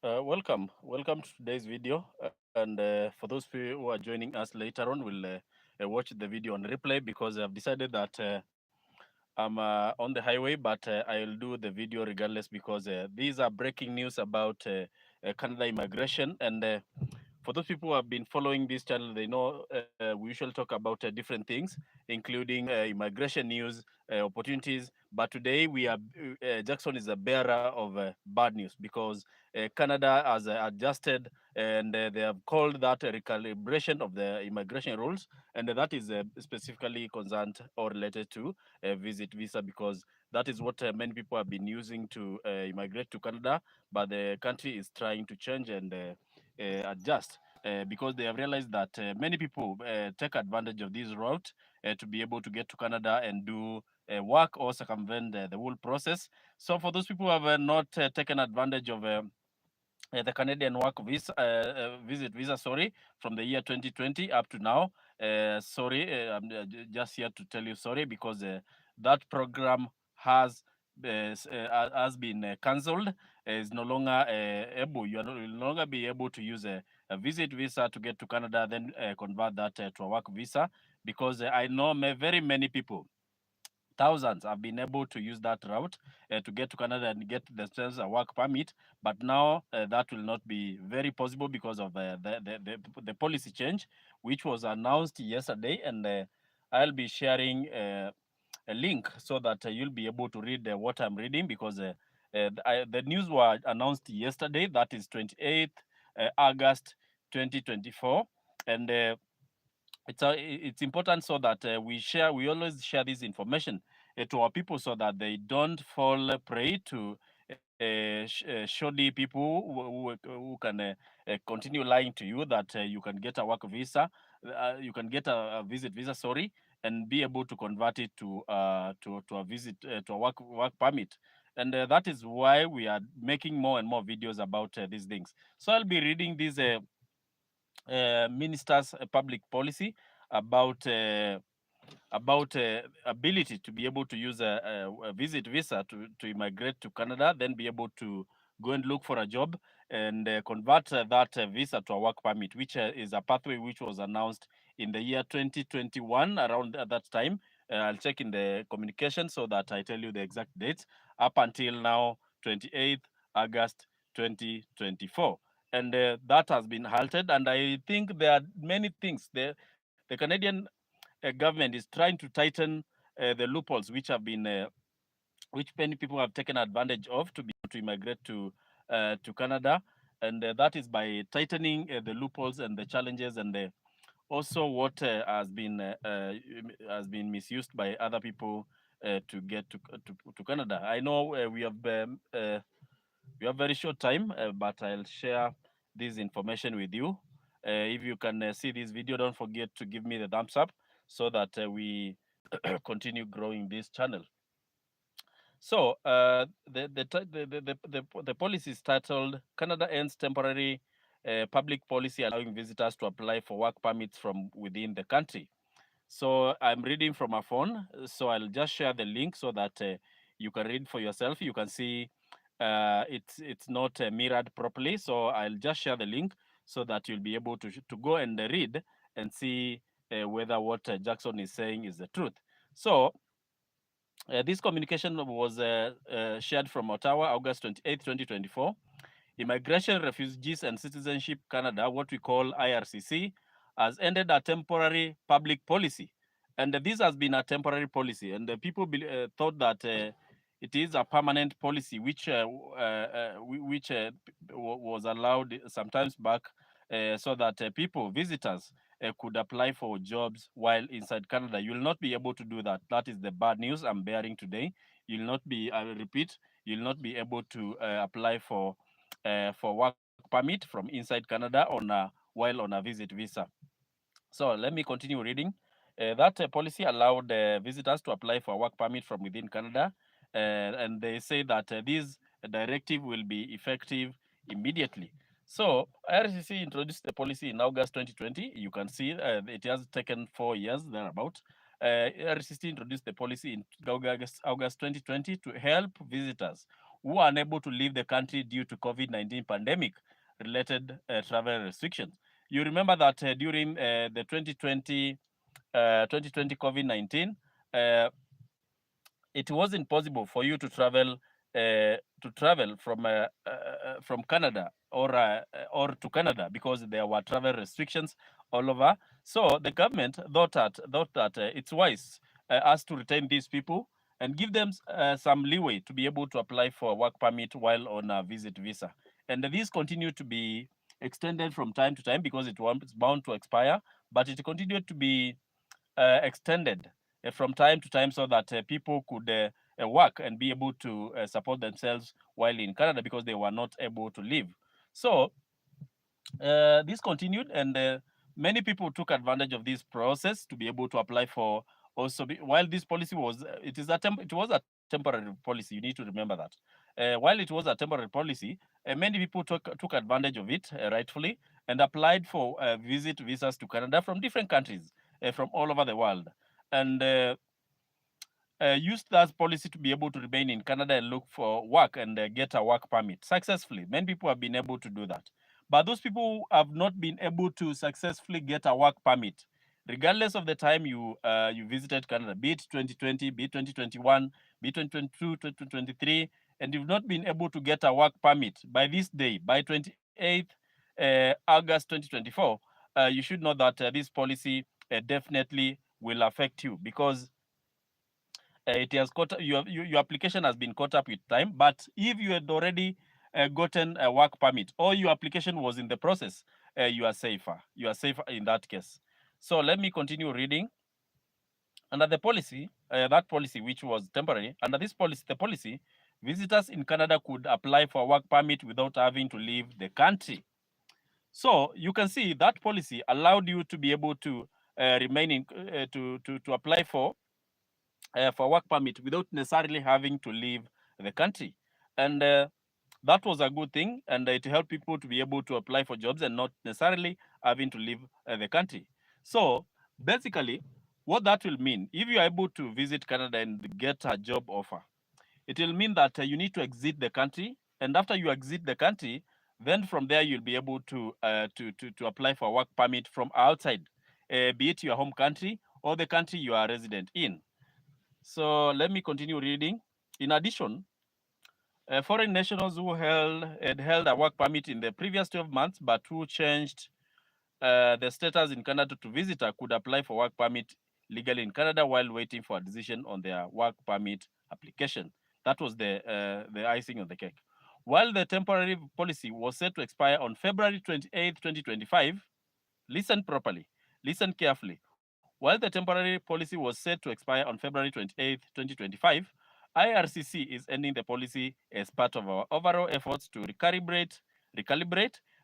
Welcome to today's video. And for those people who are joining us later on, will watch the video on replay because I've decided that I'm on the highway, but I'll do the video regardless because these are breaking news about Canada immigration. And for those people who have been following this channel, they know we usually talk about different things, including immigration news, opportunities. But today Jackson is a bearer of bad news because Canada has adjusted and they have called that a recalibration of the immigration rules, and that is specifically concerned or related to visit visa because that is what many people have been using to immigrate to Canada, but the country is trying to change and adjust because they have realized that many people take advantage of this route to be able to get to Canada and do work or circumvent the whole process. So for those people who have not taken advantage of the Canadian work visa, visit visa, sorry, from the year 2020 up to now. I'm just here to tell you sorry because that program has has been cancelled. Is no longer able. You are no, will no longer be able to use a visit visa to get to Canada, then convert that to a work visa because I know very many people, thousands have been able to use that route to get to Canada and get themselves a work permit. But now that will not be very possible because of the policy change, which was announced yesterday. And I'll be sharing a link so that you'll be able to read what I'm reading because the news was announced yesterday. That is 28th August 2024. And it's important so that we always share this information to our people so that they don't fall prey to shoddy people who can continue lying to you that you can get a work visa, you can get a visit visa, sorry, and be able to convert it to a visit to a work permit. And that is why we are making more and more videos about these things. So I'll be reading these minister's public policy about ability to be able to use a visit visa to immigrate to Canada, then be able to go and look for a job and convert that visa to a work permit, which is a pathway which was announced in the year 2021 around at that time. I'll check in the communication so that I tell you the exact dates up until now, 28th August 2024. And that has been halted. And I think there are many things. The Canadian government is trying to tighten the loopholes which many people have taken advantage of to be able to immigrate to Canada, and that is by tightening the loopholes and the challenges and also what has been misused by other people to get to Canada. I know we have very short time, but I'll share this information with you. If you can see this video, don't forget to give me the thumbs up so that we continue growing this channel. So the policy is titled "Canada Ends Temporary Public Policy Allowing Visitors to Apply for Work Permits from Within the Country." So I'm reading from a phone. So I'll just share the link so that you can read for yourself. You can see it's not mirrored properly. So I'll just share the link so that you'll be able to go and read and see whether what Jackson is saying is the truth. So this communication was shared from Ottawa, August 28, 2024. Immigration, Refugees and Citizenship Canada, what we call IRCC, has ended a temporary public policy. And this has been a temporary policy. And people thought that it is a permanent policy, which was allowed sometimes back so that visitors, could apply for jobs while inside Canada. You will not be able to do that. That is the bad news I'm bearing today. You'll not be, I repeat, you'll not be able to apply for work permit from inside Canada while on a visit visa. So let me continue reading. That policy allowed visitors to apply for a work permit from within Canada, and they say that this directive will be effective immediately. So IRCC introduced the policy in August 2020. You can see it has taken 4 years thereabout. IRCC introduced the policy in August 2020 to help visitors who are unable to leave the country due to COVID-19 pandemic related travel restrictions. You remember that during the 2020 COVID-19, uh, it wasn't possible for you to travel from Canada or to Canada because there were travel restrictions all over. So the government thought that it's wise us to retain these people and give them some leeway to be able to apply for a work permit while on a visit visa. And these continue to be extended from time to time because it was bound to expire, but it continued to be extended from time to time so that people could work and be able to support themselves while in Canada because they were not able to leave. So this continued, and many people took advantage of this process to be able to apply for while this policy was it was a temporary policy. You need to remember that. While it was a temporary policy, many people took advantage of it rightfully and applied for visit visas to Canada from different countries from all over the world, and used that policy to be able to remain in Canada and look for work and get a work permit successfully. Many people have been able to do that. But those people who have not been able to successfully get a work permit, regardless of the time you visited Canada, be it 2020, be it 2021, be it 2022, 2023, and you've not been able to get a work permit by this day, by 28th August 2024, you should know that this policy definitely will affect you because it has your application has been caught up with time. But if you had already gotten a work permit or your application was in the process, you are safer. You are safer in that case. So let me continue reading. Under the policy, that policy which was temporary, under this policy, the policy, visitors in Canada could apply for a work permit without having to leave the country. So you can see that policy allowed you to be able to remain in to apply for work permit without necessarily having to leave the country. And that was a good thing, and it helped people to be able to apply for jobs and not necessarily having to leave the country. So basically, what that will mean, if you are able to visit Canada and get a job offer, it will mean that you need to exit the country, and after you exit the country, then from there you'll be able to apply for a work permit from outside, be it your home country or the country you are resident in. So let me continue reading. In addition, foreign nationals who had held a work permit in the previous 12 months but who changed the status in Canada to visitor could apply for work permit legally in Canada while waiting for a decision on their work permit application. That was the icing on the cake. While the temporary policy was set to expire on February 28, 2025, listen properly, listen carefully. While the temporary policy was set to expire on February 28, 2025, IRCC is ending the policy as part of our overall efforts to recalibrate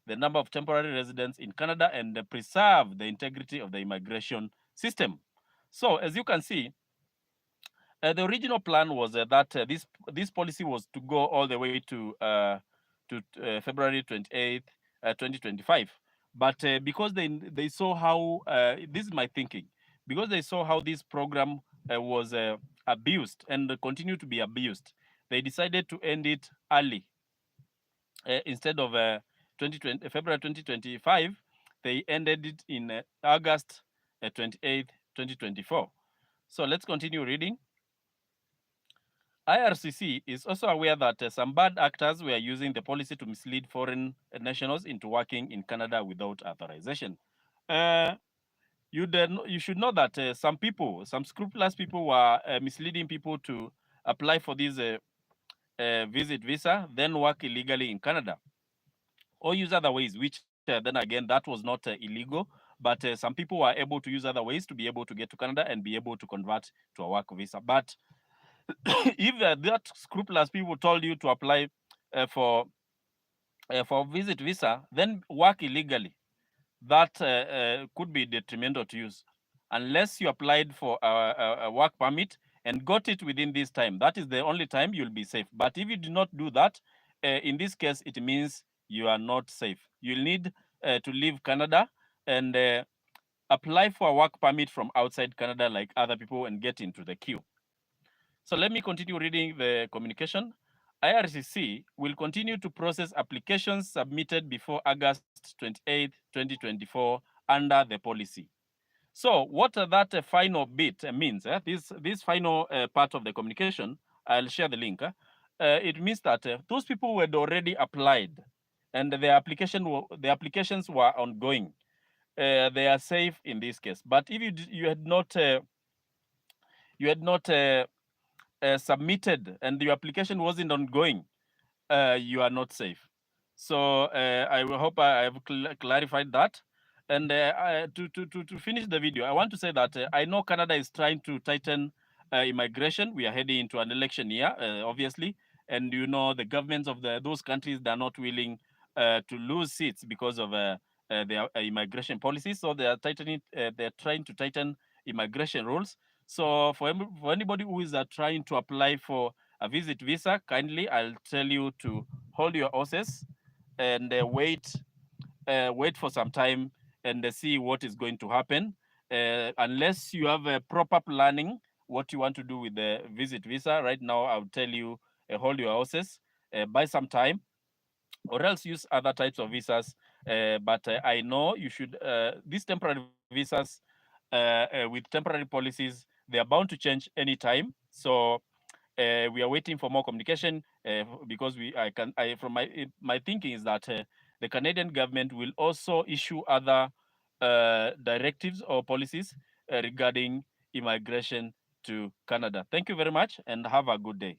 the number of temporary residents in Canada and preserve the integrity of the immigration system. So, as you can see, the original plan was that this policy was to go all the way to February 28th, 2025. But because they saw how this is my thinking, because they saw how this program was abused and continue to be abused, they decided to end it early. Instead of 2020, February 2025, they ended it in August 28th, 2024. So let's continue reading. IRCC is also aware that some bad actors were using the policy to mislead foreign nationals into working in Canada without authorization. Uh, you should know that some scrupulous people were misleading people to apply for this visit visa, then work illegally in Canada, or use other ways, which then again, that was not illegal, but some people were able to use other ways to be able to get to Canada and be able to convert to a work visa. But if that scrupulous people told you to apply uh, for visit visa, then work illegally, that could be detrimental to you, unless you applied for a work permit and got it within this time. That is the only time you'll be safe. But if you do not do that, in this case, it means you are not safe. You'll need to leave Canada and apply for a work permit from outside Canada like other people and get into the queue. So let me continue reading the communication. IRCC will continue to process applications submitted before August 28, 2024 under the policy. So what that final bit means, this final part of the communication, I'll share the link. It means that those people who had already applied and the applications were ongoing. They are safe in this case. But if you had not submitted and your application wasn't ongoing, you are not safe. So I hope I have clarified that. And to finish the video, I want to say that I know Canada is trying to tighten immigration. We are heading into an election year, obviously, and the governments of those countries, they're not willing to lose seats because of their immigration policies. So they are tightening. They're trying to tighten immigration rules. So for anybody who is trying to apply for a visit visa, kindly I'll tell you to hold your horses and wait for some time and see what is going to happen. Unless you have a proper planning what you want to do with the visit visa, right now I'll tell you hold your horses, buy some time, or else use other types of visas. But I know you should, these temporary visas with temporary policies, they are bound to change anytime. So we are waiting for more communication because from my thinking is that the Canadian government will also issue other directives or policies regarding immigration to Canada. Thank you very much and have a good day.